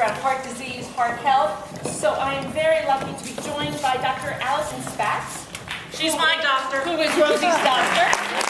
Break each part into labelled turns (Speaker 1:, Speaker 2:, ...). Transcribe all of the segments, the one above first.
Speaker 1: around heart disease, heart health. So I am very lucky to be joined by Dr. Allison Spatz.
Speaker 2: She's my doctor.
Speaker 1: Who is Rosie's doctor. Who is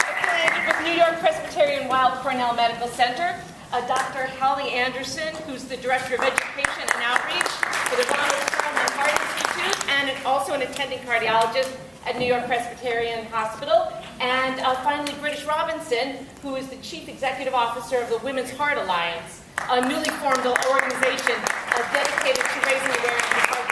Speaker 1: a friend with New York Presbyterian Weill Cornell Medical Center. Dr. Holly Anderson, who's the Director of Education and Outreach for the Ronald Perelman Heart Institute, and also an attending cardiologist at New York Presbyterian Hospital. And finally, British Robinson, who is the Chief Executive Officer of the Women's Heart Alliance, a newly formed organization dedicated to raising awareness of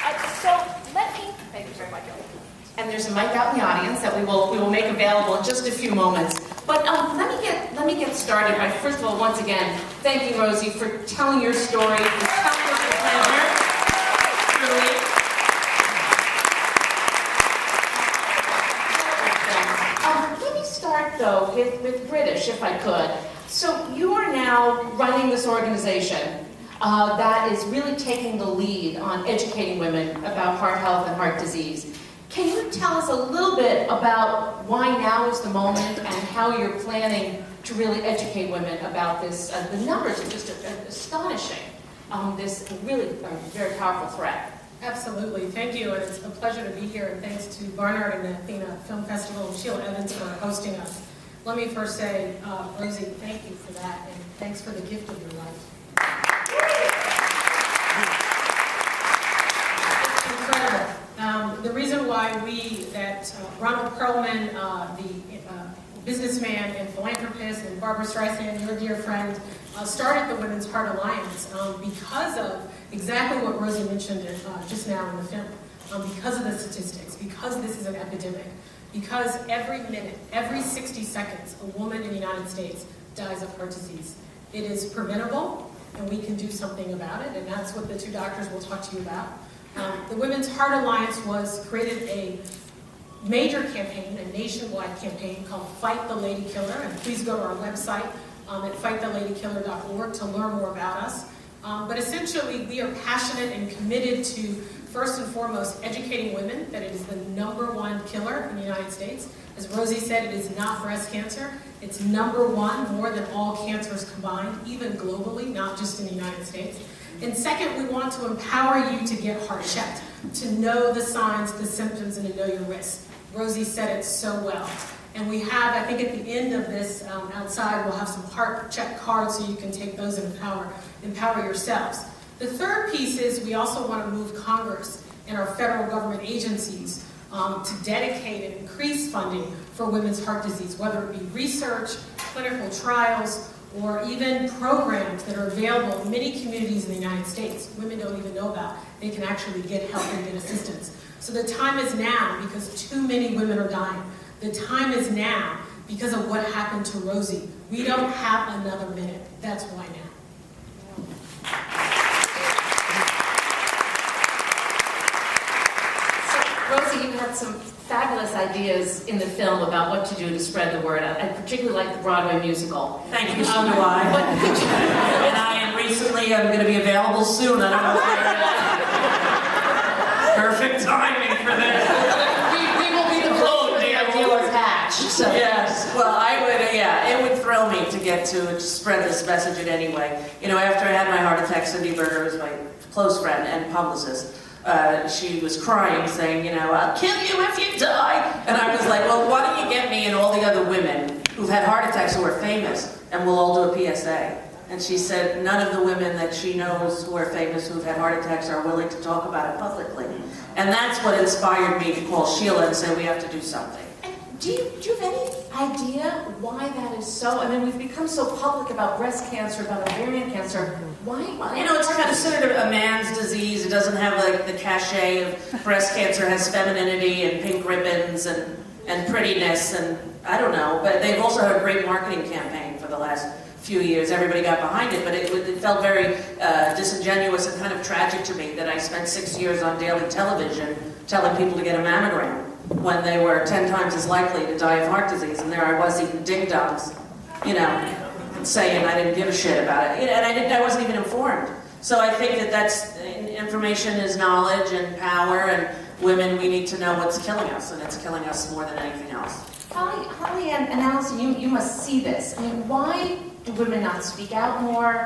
Speaker 1: heart disease. So let me, thank you very much.
Speaker 2: And there's a mic out in the audience that we will make available in just a few moments. But let me get started by, first of all, once again, thanking Rosie for telling your story, for telling us your pleasure. Truly. Let me start, though, with British, if I could. So you are now running this organization that is really taking the lead on educating women about heart health and heart disease. Can you tell us a little bit about why now is the moment and how you're planning to really educate women about this? The numbers are just astonishing. This really very powerful threat.
Speaker 3: Absolutely. Thank you. And it's a pleasure to be here. And thanks to Barnard and the Athena Film Festival and Sheila Evans for hosting us. Let me first say, Rosie, thank you for that. And thanks for the gift of your life. It's incredible. The reason why Ronald Perelman, the businessman and philanthropist, and Barbara Streisand, your dear friend, started the Women's Heart Alliance because of exactly what Rosie mentioned just now in the film, because of the statistics, because this is an epidemic, because every minute, every 60 seconds, a woman in the United States dies of heart disease. It is preventable, and we can do something about it, and that's what the two doctors will talk to you about. The Women's Heart Alliance was created a major campaign, a nationwide campaign called Fight the Lady Killer, and please go to our website at fighttheladykiller.org to learn more about us. But essentially, we are passionate and committed to, first and foremost, educating women that it is the #1 killer in the United States. As Rosie said, it is not breast cancer. It's #1 more than all cancers combined, even globally, not just in the United States. And second, we want to empower you to get heart checked, to know the signs, the symptoms, and to know your risks. Rosie said it so well. And we have, I think at the end of this outside, we'll have some heart check cards so you can take those and empower yourselves. The third piece is we also want to move Congress and our federal government agencies to dedicate and increase funding for women's heart disease, whether it be research, clinical trials, or even programs that are available in many communities in the United States. Women don't even know about. They can actually get help and get assistance. So the time is now because too many women are dying. The time is now because of what happened to Rosie. We don't have another minute. That's why now.
Speaker 2: So, Rosie, you had some fabulous ideas in the film about what to do to spread the word. I particularly like the Broadway musical.
Speaker 4: Thank you, so do I. And I am going to be available soon. I don't know. Perfect timing for this.
Speaker 2: We will be the dealer's hatch. So.
Speaker 4: Yes. Well, it would thrill me to get to spread this message in any way. You know, after I had my heart attack, Cindy Berger was my close friend and publicist. She was crying, saying, you know, I'll kill you if you die. And I was like, well, why don't you get me and all the other women who've had heart attacks who are famous, and we'll all do a PSA. And she said none of the women that she knows who are famous who've had heart attacks are willing to talk about it publicly. And that's what inspired me to call Sheila and say we have to do something.
Speaker 2: Do you have any idea why that is so? I mean, we've become so public about breast cancer, about ovarian cancer. Why?
Speaker 4: Well, you know, it's considered a man's disease. It doesn't have like the cachet of breast cancer. It has femininity and pink ribbons and prettiness and I don't know. But they've also had a great marketing campaign for the last few years. Everybody got behind it, but it felt very disingenuous and kind of tragic to me that I spent 6 years on daily television telling people to get a mammogram when they were 10 times as likely to die of heart disease, and there I was eating ding-dongs, you know, saying I didn't give a shit about it, and I wasn't even informed. So I think that's information is knowledge and power, and women, we need to know what's killing us, and it's killing us more than anything else.
Speaker 2: Holly and Allison, you must see this. I mean, why Do women not speak out more?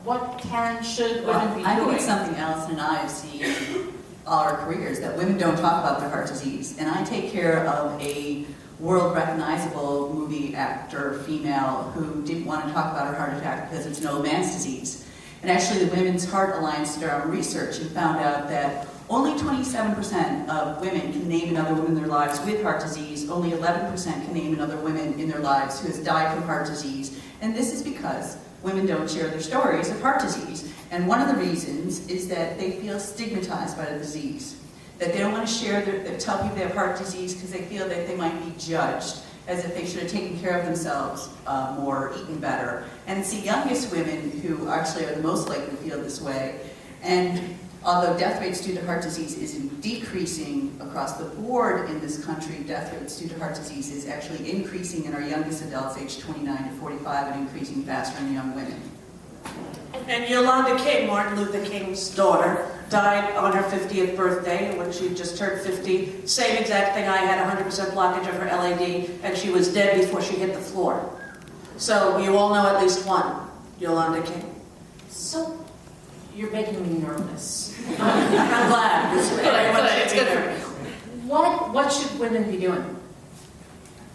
Speaker 2: What should women be
Speaker 5: I think
Speaker 2: doing?
Speaker 5: it's something else, and I've seen all our careers, that women don't talk about their heart disease. And I take care of a world recognizable movie actor, female, who didn't want to talk about her heart attack because it's no man's disease. And actually the Women's Heart Alliance did our research and found out that only 27% of women can name another woman in their lives with heart disease. Only 11% can name another woman in their lives who has died from heart disease. And this is because women don't share their stories of heart disease. And one of the reasons is that they feel stigmatized by the disease. That they don't want to tell people they have heart disease because they feel that they might be judged, as if they should have taken care of themselves more, eaten better. And it's the youngest women who actually are the most likely to feel this way. And although death rates due to heart disease is decreasing across the board in this country, death rates due to heart disease is actually increasing in our youngest adults, aged 29 to 45, and increasing faster in young women.
Speaker 4: And Yolanda King, Martin Luther King's daughter, died on her 50th birthday when she just turned 50. Same exact thing. I had 100% blockage of her LAD, and she was dead before she hit the floor. So you all know at least one, Yolanda King.
Speaker 2: So, you're making me nervous.
Speaker 4: I'm glad.
Speaker 2: It's good for me. What should women be doing?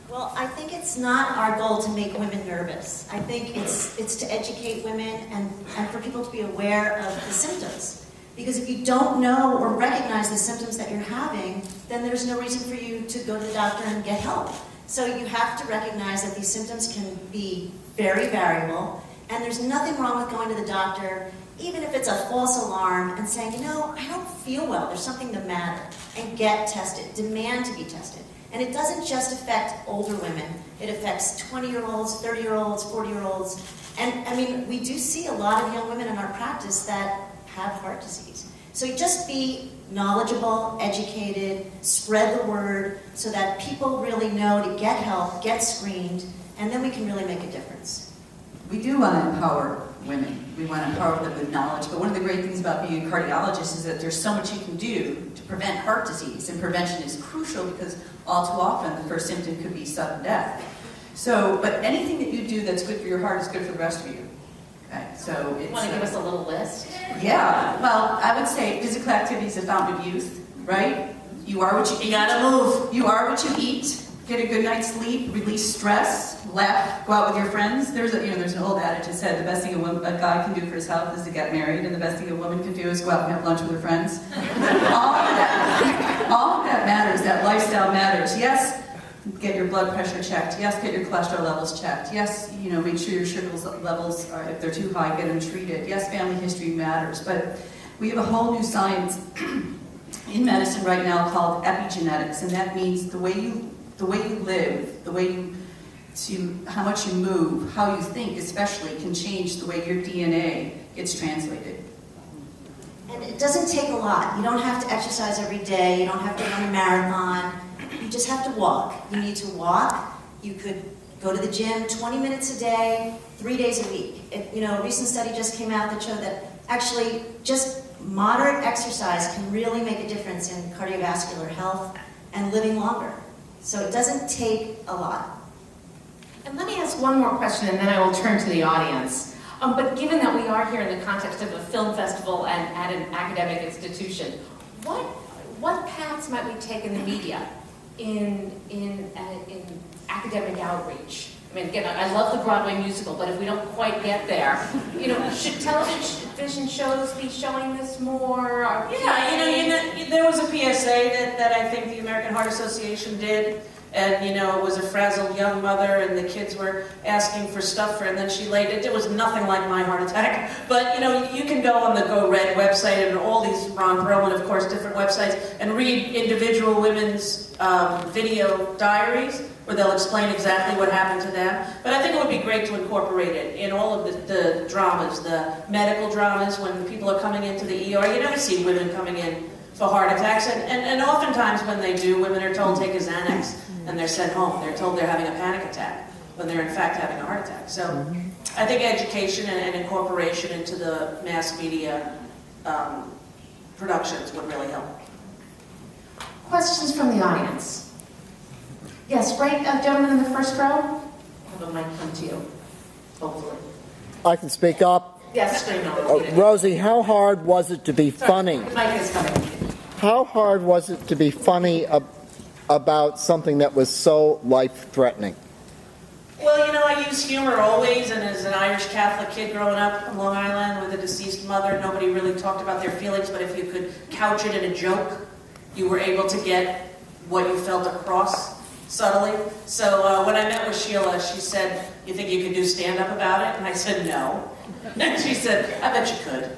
Speaker 6: Well, I think it's not our goal to make women nervous. I think it's to educate women and for people to be aware of the symptoms. Because if you don't know or recognize the symptoms that you're having, then there's no reason for you to go to the doctor and get help. So you have to recognize that these symptoms can be very variable, and there's nothing wrong with going to the doctor, even if it's a false alarm, and saying, you know, I don't feel well, there's something the matter, and get tested, demand to be tested. And it doesn't just affect older women, it affects 20-year-olds, 30-year-olds, 40-year-olds, and I mean, we do see a lot of young women in our practice that have heart disease. So just be knowledgeable, educated, spread the word so that people really know to get help, get screened, and then we can really make a difference.
Speaker 5: We do want to empower women. We want to empower them with knowledge, but one of the great things about being a cardiologist is that there's so much you can do to prevent heart disease, and prevention is crucial because all too often the first symptom could be sudden death. So, but anything that you do that's good for your heart is good for the rest of you. Okay, so it's...
Speaker 2: Want to give us a little list?
Speaker 5: Yeah, well, I would say physical activity is a fountain of youth, right? You are what you eat.
Speaker 4: You gotta move.
Speaker 5: You are what you eat. Get a good night's sleep, release stress, laugh, go out with your friends. There's an old adage that said the best thing a guy can do for his health is to get married, and the best thing a woman can do is go out and have lunch with her friends. all of that matters. That lifestyle matters. Yes, get your blood pressure checked. Yes, get your cholesterol levels checked. Yes, make sure your sugar levels are, if they're too high, get them treated. Yes, family history matters, but we have a whole new science in medicine right now called epigenetics, and that means the way you live, how much you move, how you think especially, can change the way your DNA gets translated.
Speaker 6: And it doesn't take a lot. You don't have to exercise every day. You don't have to run a marathon. You just have to walk. You need to walk. You could go to the gym 20 minutes a day, 3 days a week. A recent study just came out that showed that actually just moderate exercise can really make a difference in cardiovascular health and living longer. So it doesn't take a lot.
Speaker 2: And let me ask one more question, and then I will turn to the audience. But given that we are here in the context of a film festival and at an academic institution, what paths might we take in the media in academic outreach? I mean, again, I love the Broadway musical, but if we don't quite get there, should television shows be showing this more?
Speaker 4: Yeah, there was a PSA that I think the American Heart Association did, and it was a frazzled young mother, and the kids were asking for stuff for her, and then she laid it. It was nothing like my heart attack, but you can go on the Go Red website and all these Ron Perlman, of course, different websites, and read individual women's video diaries, where they'll explain exactly what happened to them. But I think it would be great to incorporate it in all of the dramas, the medical dramas, when people are coming into the ER. You never see women coming in for heart attacks, and oftentimes when they do, women are told take a Xanax, and they're sent home. They're told they're having a panic attack, when they're in fact having a heart attack. So I think education and incorporation into the mass media productions would really help.
Speaker 2: Questions from the audience? Yes, right, gentleman in the first row. Have a mic come to you. hopefully.
Speaker 7: I can speak up.
Speaker 2: Yes, scream on.
Speaker 7: Rosie, how hard was it to be funny?
Speaker 2: The mic is coming.
Speaker 7: How hard was it to be funny about something that was so life-threatening?
Speaker 4: Well, you know, I use humor always, and as an Irish Catholic kid growing up on Long Island with a deceased mother, nobody really talked about their feelings, but if you could couch it in a joke, you were able to get what you felt across subtly. So when I met with Sheila, she said, "You think you could do stand-up about it?" And I said, "No." And she said, "I bet you could."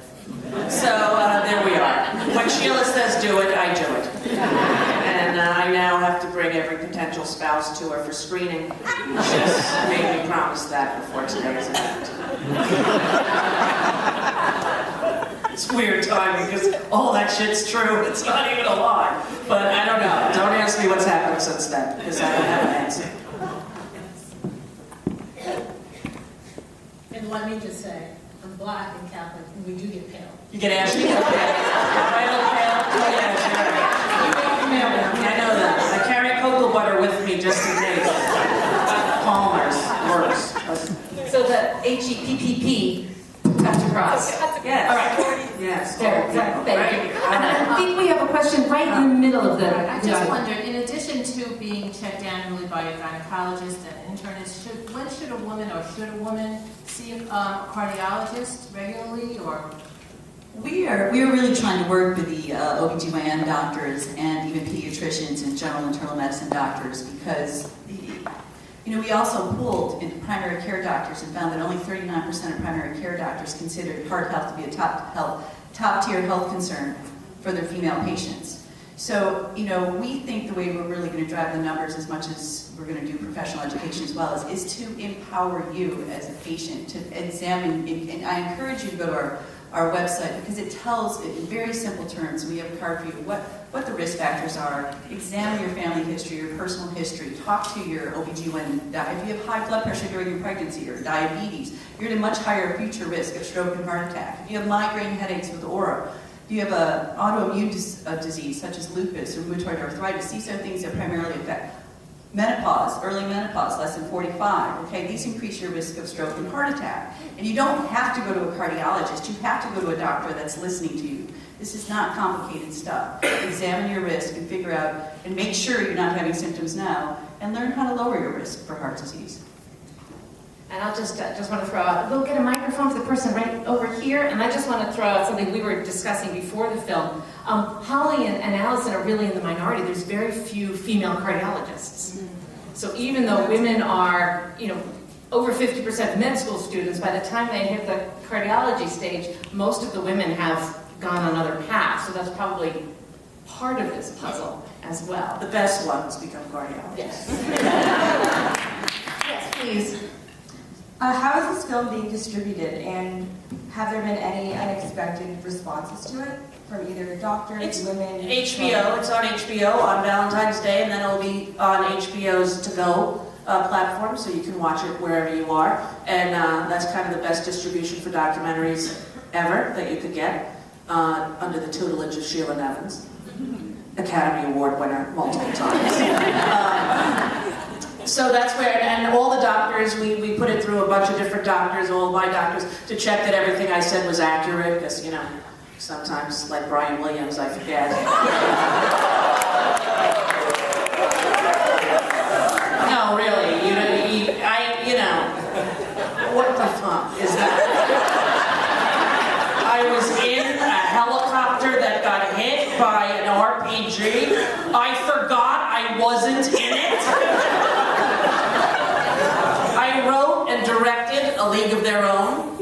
Speaker 4: So there we are. When Sheila says do it, I do it. And I now have to bring every potential spouse to her for screening. She's made me promise that before today's event. It's weird timing because all that shit's true. It's not even a lie. But I don't know. Don't ask me what's happened since then because I don't have an answer.
Speaker 3: And let me just say, I'm Black and Catholic, and we do get pale.
Speaker 4: You get ashy? Okay. Pale. I know that. I carry cocoa butter with me just in case. Palmer's works.
Speaker 2: So the HEPPP cuts across.
Speaker 4: Yes.
Speaker 2: All right.
Speaker 4: Yes.
Speaker 2: Thank you.
Speaker 8: And I think we have a question right in the middle of the...
Speaker 9: I just wondered, in addition to being checked annually by a gynecologist and internist, when should a woman see a cardiologist regularly, or?
Speaker 5: We are really trying to work with the OBGYN doctors and even pediatricians and general internal medicine doctors because, you know, we also polled in primary care doctors and found that only 39% of primary care doctors considered heart health to be a top-tier health concern for their female patients. So, you know, we think the way we're really going to drive the numbers as much as we're going to do professional education as well is to empower you as a patient to examine, and I encourage you to go to our website because it tells in very simple terms, we have a card for you, what the risk factors are, examine your family history, your personal history, talk to your OBGYN. If you have high blood pressure during your pregnancy or diabetes, you're at a much higher future risk of stroke and heart attack. If you have migraine headaches with aura, if you have an autoimmune disease such as lupus or rheumatoid arthritis, these are things that primarily affect menopause, early menopause, less than 45, okay? These increase your risk of stroke and heart attack. And you don't have to go to a cardiologist, you have to go to a doctor that's listening to you. This is not complicated stuff. Examine your risk and figure out, and make sure you're not having symptoms now, and learn how to lower your risk for heart disease.
Speaker 2: And I'll just want to throw out, we'll get a microphone for the person right over here, and I just want to throw out something we were discussing before the film. Holly and Allison are really in the minority. There's very few female cardiologists. So even though women are, you know, over 50% of med school students, by the time they hit the cardiology stage, most of the women have gone on other paths. So that's probably part of this puzzle as well.
Speaker 4: The best ones become cardiologists.
Speaker 2: Yes.
Speaker 8: Yes, please.
Speaker 10: How is this film being distributed, and have there been any unexpected responses to it from either doctors, women?
Speaker 4: HBO. It's on HBO on Valentine's Day, and then it'll be on HBO's To Go platform, so you can watch it wherever you are. And that's kind of the best distribution for documentaries ever that you could get under the tutelage of Sheila Nevins, Academy Award winner multiple times. So that's where, and all the doctors, we put it through a bunch of different doctors, all my doctors, to check that everything I said was accurate, because, you know, sometimes, like Brian Williams, I forget. No, really, you know, what the fuck is that? I was in a helicopter that got hit by an RPG. I forgot I wasn't in it. I wrote and directed A League of Their Own.